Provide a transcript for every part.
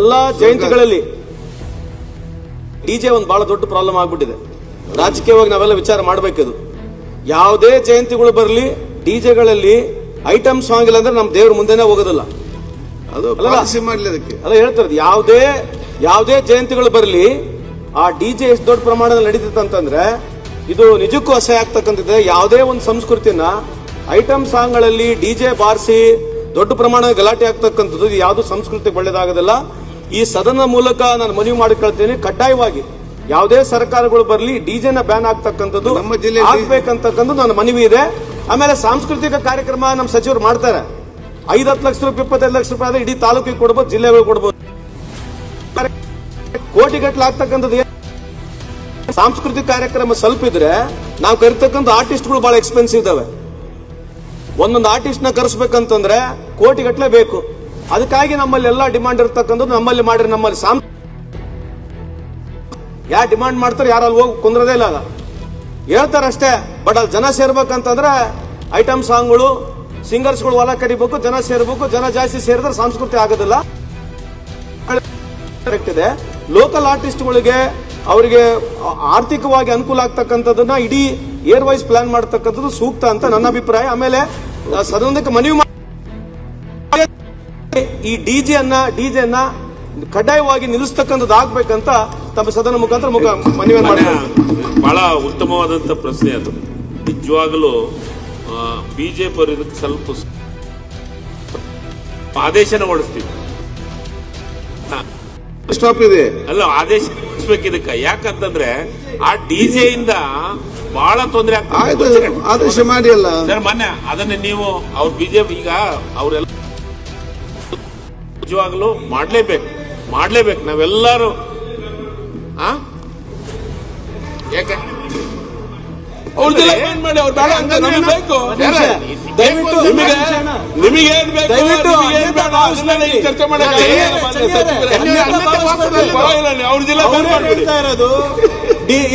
ಎಲ್ಲಾ ಜಯಂತಿಗಳಲ್ಲಿ ಡಿಜೆ ಒಂದು ಬಹಳ ದೊಡ್ಡ ಪ್ರಾಬ್ಲಮ್ ಆಗ್ಬಿಟ್ಟಿದೆ. ರಾಜಕೀಯವಾಗಿ ನಾವೆಲ್ಲ ವಿಚಾರ ಮಾಡಬೇಕಿದು. ಯಾವುದೇ ಜಯಂತಿಗಳು ಬರಲಿ, ಡಿಜೆಗಳಲ್ಲಿ ಐಟಮ್ ಸಾಂಗ್ ಇಲ್ಲ ಅಂದ್ರೆ ನಮ್ಮ ದೇವ್ರ ಮುಂದೆನೆ ಹೋಗೋದಿಲ್ಲ. ಅದು ಪಾಲಿಸಿ ಮಾಡಲಿ ಅದಕ್ಕೆ ಅಲ್ಲ ಹೇಳ್ತಾರೆ. ಯಾವುದೇ ಜಯಂತಿಗಳು ಬರಲಿ, ಆ ಡಿಜೆ ಎಷ್ಟು ದೊಡ್ಡ ಪ್ರಮಾಣದಲ್ಲಿ ನಡೀತಿತ್ತು ಅಂತಂದ್ರೆ ಇದು ನಿಜಕ್ಕೂ ಅಸಹ್ಯ ಆಗ್ತಕ್ಕಂಥದ್ದೇ. ಯಾವುದೇ ಒಂದು ಸಂಸ್ಕೃತಿನ ಐಟಮ್ ಸಾಂಗ್ಗಳಲ್ಲಿ ಡಿಜೆ ಬಾರಿಸಿ ದೊಡ್ಡ ಪ್ರಮಾಣದ ಗಲಾಟೆ ಆಗ್ತಕ್ಕಂಥದ್ದು ಇದು ಯಾವುದು ಸಂಸ್ಕೃತಿಗೆ ಒಳ್ಳೇದಾಗೋದಿಲ್ಲ. ಈ ಸದನ ಮೂಲಕ ನಾನು ಮನವಿ ಮಾಡಿಕೊಳ್ತೇನೆ, ಕಡ್ಡಾಯವಾಗಿ ಯಾವುದೇ ಸರ್ಕಾರಗಳು ಬರಲಿ ಡಿಜೆನ ಬ್ಯಾನ್ ಆಗ್ತಕ್ಕಂಥದ್ದು ನಮ್ಮ ಜಿಲ್ಲೆ ಆಗ್ಬೇಕಂತಕ್ಕಂಥದ್ದು ನನ್ನ ಮನವಿ ಇದೆ. ಆಮೇಲೆ ಸಾಂಸ್ಕೃತಿಕ ಕಾರ್ಯಕ್ರಮ ನಮ್ಮ ಸಚಿವರು ಮಾಡ್ತಾರೆ. 5-10 ಲಕ್ಷ ರೂಪಾಯಿ 25 ಲಕ್ಷ ರೂಪಾಯಿ ಆದ್ರೆ ಇಡೀ ತಾಲೂಕಿಗೆ ಕೊಡ್ಬೋದು, ಜಿಲ್ಲೆಗಳು ಕೊಡ್ಬೋದು. ಕೋಟಿಗಟ್ಟಲೆ ಆಗ್ತಕ್ಕಂಥದ್ದು ಸಾಂಸ್ಕೃತಿಕ ಕಾರ್ಯಕ್ರಮ ಸ್ವಲ್ಪ ಇದ್ರೆ ನಾವು ಕರಿತಕ್ಕಂಥ ಆರ್ಟಿಸ್ಟ್ಗಳು ಬಹಳ ಎಕ್ಸ್ಪೆನ್ಸಿವ್ ಇದಾವೆ. ಒಂದೊಂದು ಆರ್ಟಿಸ್ಟ್ ನ ಕರೆಸ್ಬೇಕಂತಂದ್ರೆ ಕೋಟಿಗಟ್ಟಲೆ ಬೇಕು. ಅದಕ್ಕಾಗಿ ನಮ್ಮಲ್ಲಿ ಎಲ್ಲ ಡಿಮಾಂಡ್ ಇರ್ತಕ್ಕಂಥದ್ದು ನಮ್ಮಲ್ಲಿ ಮಾಡ್ರಿ. ನಮ್ಮಲ್ಲಿ ಯಾರು ಡಿಮಾಂಡ್ ಮಾಡ್ತಾರೆ, ಯಾರು ಅಲ್ಲಿ ಹೋಗಿ ಕುಂದ್ರದೇ ಇಲ್ಲ. ಹೇಳ್ತಾರೆ ಅಷ್ಟೇ, ಬಟ್ ಅಲ್ಲಿ ಜನ ಸೇರ್ಬೇಕಂತಂದ್ರೆ ಐಟಮ್ ಸಾಂಗ್ಗಳು, ಸಿಂಗರ್ಸ್ಗಳು ಹೊಲ ಕಡಿಬೇಕು, ಜನ ಸೇರ್ಬೇಕು. ಜನ ಜಾಸ್ತಿ ಸೇರಿದ್ರೆ ಸಂಸ್ಕೃತಿ ಆಗೋದಿಲ್ಲ. ಇದೆ ಲೋಕಲ್ ಆರ್ಟಿಸ್ಟ್ಗಳಿಗೆ ಅವರಿಗೆ ಆರ್ಥಿಕವಾಗಿ ಅನುಕೂಲ ಆಗ್ತಕ್ಕಂಥದ್ದನ್ನ ಇಡೀ ಏರ್ ವೈಸ್ ಪ್ಲಾನ್ ಮಾಡತಕ್ಕಂಥದ್ದು ಸೂಕ್ತ ಅಂತ ನನ್ನ ಅಭಿಪ್ರಾಯ. ಆಮೇಲೆ ಸದನಕ್ಕೆ ಮನವಿ ಈ ಡಿಜೆಯನ್ನ ಕಡ್ಡಾಯವಾಗಿ ನಿಲ್ಲಿಸ್ತಕ್ಕಂಥದ್ದು ಆಗ್ಬೇಕಂತ ತಮ್ಮ ಸದನ ಮುಖಾಂತರ ಮನವಿ ಮಾಡ್ತಾರೆ. ಬಹಳ ಉತ್ತಮವಾದಂತ ಪ್ರಶ್ನೆ ಅದು. ನಿಜವಾಗಲೂ ಬಿಜೆಪಿ ಅವರು ಇದಕ್ಕೆ ಸ್ವಲ್ಪ ಆದೇಶನ ಹೊರಡಿಸ್ತೀವಿ. ಸ್ಟಾಪ್ ಇದೆ ಅಲ್ಲ, ಆದೇಶ ಹೊರಡಿಸ್ಬೇಕು ಇದಕ್ಕೆ. ಯಾಕಂತಂದ್ರೆ ಆ ಡಿಜೆ ಇಂದ ಬಹಳ ತೊಂದರೆ ಆಗ್ತದೆ. ಆದೇಶ ಮಾಡಿ ಅಲ್ಲ ಸರ್, ಮೊನ್ನೆ ಅದನ್ನ ನೀವು ಅವ್ರ ಬಿಜೆಪಿ ಈಗ ಅವರೆಲ್ಲ ನಿಜವಾಗ್ಲೂ ಮಾಡ್ಲೇಬೇಕು ನಾವೆಲ್ಲರೂ. ಯಾಕೆ ಚರ್ಚೆ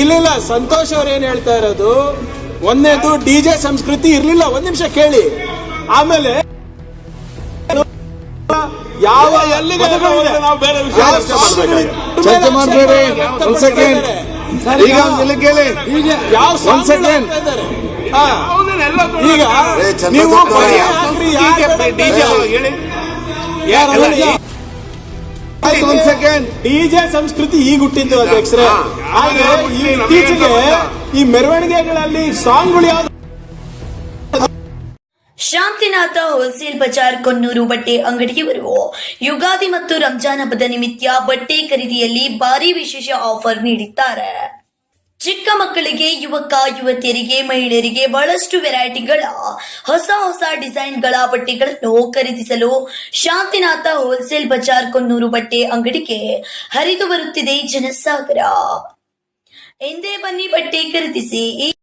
ಇಲ್ಲ. ಸಂತೋಷ್ ಅವ್ರು ಏನ್ ಹೇಳ್ತಾ ಇರೋದು, ಒಂದೇದು ಡಿಜೆ ಸಂಸ್ಕೃತಿ ಇರ್ಲಿಲ್ಲ. ಒಂದ್ ನಿಮಿಷ ಕೇಳಿ. ಆಮೇಲೆ ಯಾವ ನಾವು ಬೇರೆ ವಿಷಯ ಚರ್ಚೆ ಮಾಡಬೇಡಿ. ಒಂದ್ ಸೆಕೆಂಡ್, ಈಗ ಕೇಳಿ. ಯಾವ ಸೆಕೆಂಡ್ ಈಗ ನೀವು ಒಂದ್ ಸೆಕೆಂಡ್, ಡಿಜೆ ಸಂಸ್ಕೃತಿ ಈಗ ಹುಟ್ಟಿದ್ದು ಅಧ್ಯಕ್ಷರೇ. ಇತ್ತೀಚೆಗೆ ಈ ಮೆರವಣಿಗೆಗಳಲ್ಲಿ ಸಾಂಗ್ಗಳು ಯಾವ್ದು? ಶಾಂತಿನಾಥ ಹೋಲ್ಸೇಲ್ ಬಜಾರ್ ಕೊನ್ನೂರು ಬಟ್ಟೆ ಅಂಗಡಿಯವರು ಯುಗಾದಿ ಮತ್ತು ರಂಜಾನ್ ಹಬ್ಬದ ನಿಮಿತ್ತ ಬಟ್ಟೆ ಖರೀದಿಯಲ್ಲಿ ಭಾರಿ ವಿಶೇಷ ಆಫರ್ ನೀಡಿದ್ದಾರೆ. ಚಿಕ್ಕ ಮಕ್ಕಳಿಗೆ, ಯುವಕ ಯುವತಿಯರಿಗೆ, ಮಹಿಳೆಯರಿಗೆ ಬಹಳಷ್ಟು ವೆರೈಟಿಗಳ ಹೊಸ ಡಿಸೈನ್ಗಳ ಬಟ್ಟೆಗಳನ್ನು ಖರೀದಿಸಲು ಶಾಂತಿನಾಥ ಹೋಲ್ಸೇಲ್ ಬಜಾರ್ ಕೊನ್ನೂರು ಬಟ್ಟೆ ಅಂಗಡಿಗೆ ಹರಿದು ಬರುತ್ತಿದೆ ಜನಸಾಗರ. ಎಂದೇ ಬನ್ನಿ ಬಟ್ಟೆ ಖರೀದಿಸಿ.